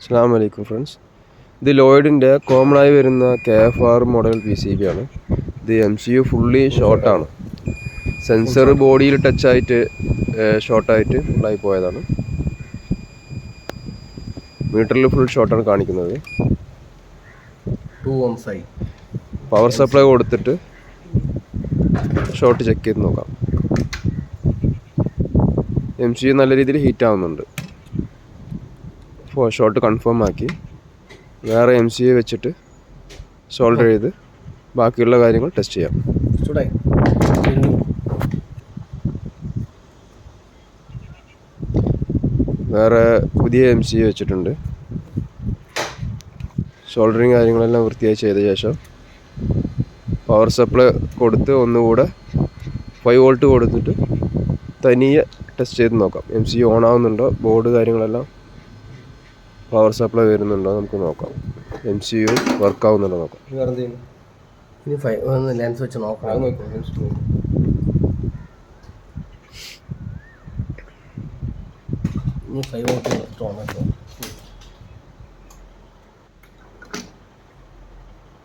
അസ്സലാമു അലൈക്കും ഫ്രണ്ട്സ്. ഇത് ലോയിഡിൻ്റെ കോമൺ ആയി വരുന്ന KFR മോഡൽ PCB ആണ്. ഇത് MCU ഫുള്ളി ഷോർട്ടാണ്. സെൻസർ ബോഡിയിൽ ടച്ചായിട്ട് ഷോർട്ടായിട്ട് ഫുള്ളായി പോയതാണ്. മീറ്ററിൽ ഫുൾ ഷോർട്ടാണ് കാണിക്കുന്നത്. 2 ohms ആയി. പവർ സപ്ലൈ കൊടുത്തിട്ട് ഷോർട്ട് ചെക്ക് ചെയ്ത് നോക്കാം. MCU നല്ല രീതിയിൽ ഹീറ്റ് ആവുന്നുണ്ട്. ഷോർട്ട് കൺഫേം ആക്കി വേറെ MCU വെച്ചിട്ട് സോൾഡർ ചെയ്ത് ബാക്കിയുള്ള കാര്യങ്ങൾ ടെസ്റ്റ് ചെയ്യാം. വേറെ പുതിയ MCU വെച്ചിട്ടുണ്ട്. സോൾഡറിങ് കാര്യങ്ങളെല്ലാം വൃത്തിയായി ചെയ്ത ശേഷം പവർ സപ്ലൈ കൊടുത്ത് ഒന്നുകൂടെ 5 വോൾട്ട് കൊടുത്തിട്ട് തനിയെ ടെസ്റ്റ് ചെയ്ത് നോക്കാം. MCU ഓൺ ആവുന്നുണ്ടോ, ബോർഡ് കാര്യങ്ങളെല്ലാം പവർ സപ്ലൈ വരുന്നുണ്ടോ നമുക്ക് നോക്കാം. MCU വർക്ക് ആവുന്നുണ്ടോ നോക്കാം. ഇനി ലെൻസ് വെച്ച് നോക്കാം.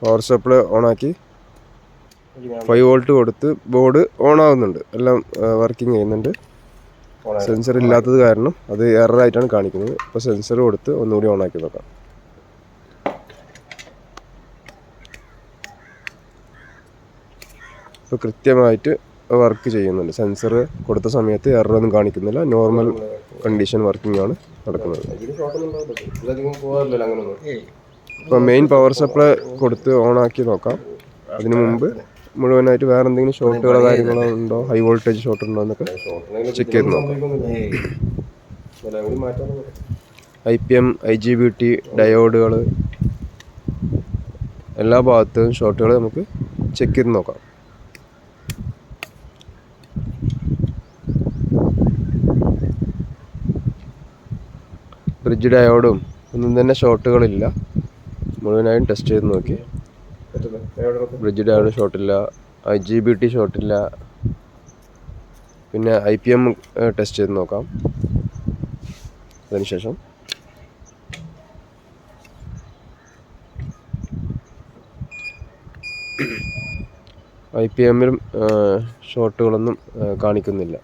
പവർ സപ്ലൈ ഓണാക്കി 5 വോൾട്ട് കൊടുത്ത് ബോർഡ് ഓൺ ആവുന്നുണ്ട്, എല്ലാം വർക്കിംഗ് ചെയ്യുന്നുണ്ട്. സെൻസർ ഇല്ലാത്തത് കാരണം അത് എററായിട്ടാണ് കാണിക്കുന്നത്. ഇപ്പോൾ സെൻസർ കൊടുത്ത് ഒന്നുകൂടി ഓണാക്കി നോക്കാം. ഇപ്പോൾ കൃത്യമായിട്ട് വർക്ക് ചെയ്യുന്നുണ്ട്. സെൻസർ കൊടുത്ത സമയത്ത് എററൊന്നും കാണിക്കുന്നില്ല. നോർമൽ കണ്ടീഷൻ വർക്കിംഗ് ആണ് നടക്കുന്നത്. ഇപ്പോൾ മെയിൻ പവർ സപ്ലൈ കൊടുത്ത് ഓണാക്കി നോക്കാം. അതിനു മുമ്പ് മുഴുവനായിട്ട് വേറെ എന്തെങ്കിലും ഷോർട്ടുകളോ കാര്യങ്ങളോ ഉണ്ടോ, ഹൈ വോൾട്ടേജ് ഷോർട്ട് ഉണ്ടോ എന്നൊക്കെ ചെക്ക് ചെയ്ത് നോക്കാം. IPM IGBT ഡയോഡുകൾ എല്ലാ ഭാഗത്തും ഷോർട്ടുകൾ നമുക്ക് ചെക്ക് ചെയ്ത് നോക്കാം. ബ്രിഡ്ജ് ഡയോഡും ഒന്നും തന്നെ ഷോർട്ടുകളില്ല. മുഴുവനായും ടെസ്റ്റ് ചെയ്ത് നോക്കി. ബ്രിഡ്ജ് ഡയോഡ് ഷോർട്ടില്ല, IGBT ഷോർട്ടില്ല. പിന്നെ IPM ടെസ്റ്റ് ചെയ്ത് നോക്കാം. അതിനുശേഷം IPM-ലും ഷോർട്ടുകളൊന്നും കാണിക്കുന്നില്ല.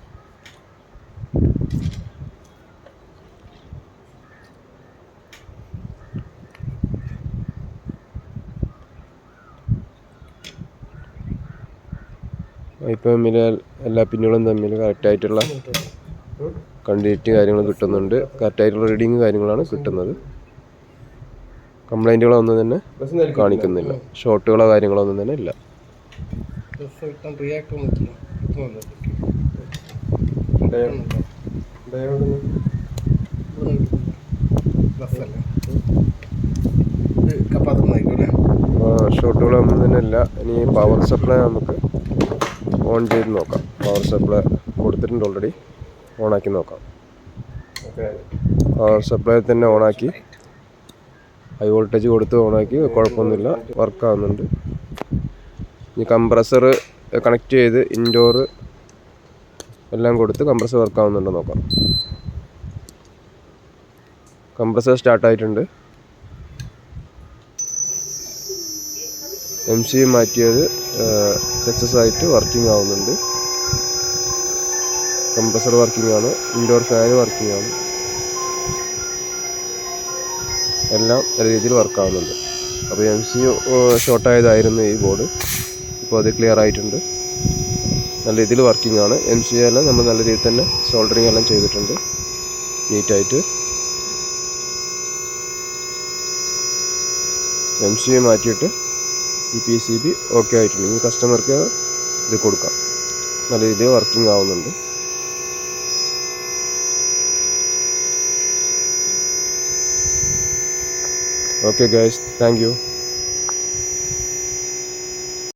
IPM-ലെ എല്ലാ പിന്നുകളും തമ്മിൽ കറക്റ്റായിട്ടുള്ള കണ്ടിന്യൂറ്റി കാര്യങ്ങൾ കിട്ടുന്നുണ്ട്. കറക്റ്റായിട്ടുള്ള റീഡിങ് കാര്യങ്ങളാണ് കിട്ടുന്നത്. കംപ്ലൈൻറ്റുകളൊന്നും തന്നെ കാണിക്കുന്നില്ല. ഷോർട്ടുകളോ കാര്യങ്ങളോ ഒന്നും തന്നെ ഇല്ല. ഷോർട്ടുകളൊന്നും തന്നെ ഇല്ല. ഇനി പവർ സപ്ലൈ നമുക്ക് ഓൺ ചെയ്ത് നോക്കാം. പവർ സപ്ലൈ കൊടുത്തിട്ടുണ്ട്, ഓൾറെഡി ഓണാക്കി നോക്കാം. പവർ സപ്ലൈ തന്നെ ഓണാക്കി ഹൈ വോൾട്ടേജ് കൊടുത്ത് ഓണാക്കി, കുഴപ്പമൊന്നുമില്ല, വർക്കാവുന്നുണ്ട്. ഇനി കംപ്രസർ കണക്ട് ചെയ്ത് ഇൻഡോർ എല്ലാം കൊടുത്ത് കംപ്രസർ വർക്കാവുന്നുണ്ടോ നോക്കാം. കംപ്രസർ സ്റ്റാർട്ടായിട്ടുണ്ട്. MCU മാറ്റിയത് സക്സസ് ആയിട്ട് വർക്കിംഗ് ആവുന്നുണ്ട്. കംപ്രസർ വർക്കിംഗ് ആണ്, ഇൻഡോർ ഫാൻ വർക്കിംഗ് ആണ്, എല്ലാം നല്ല രീതിയിൽ വർക്കാവുന്നുണ്ട്. അപ്പോൾ MCU ഷോർട്ടായതായിരുന്നു ഈ ബോർഡ്. ഇപ്പോൾ അത് ക്ലിയർ ആയിട്ടുണ്ട്, നല്ല രീതിയിൽ വർക്കിംഗ് ആണ്. MCU എല്ലാം നമ്മൾ നല്ല രീതിയിൽ തന്നെ സോൾഡറിങ് എല്ലാം ചെയ്തിട്ടുണ്ട് നീറ്റായിട്ട്. MCU മാറ്റിയിട്ട് ഈ PCB ഓക്കെ ആയിട്ടുണ്ട്. ഈ കസ്റ്റമർക്ക് ഇത് കൊടുക്കാം. നല്ല രീതിയിൽ വർക്കിംഗ് ആവുന്നുണ്ട്. Okay guys, thank you.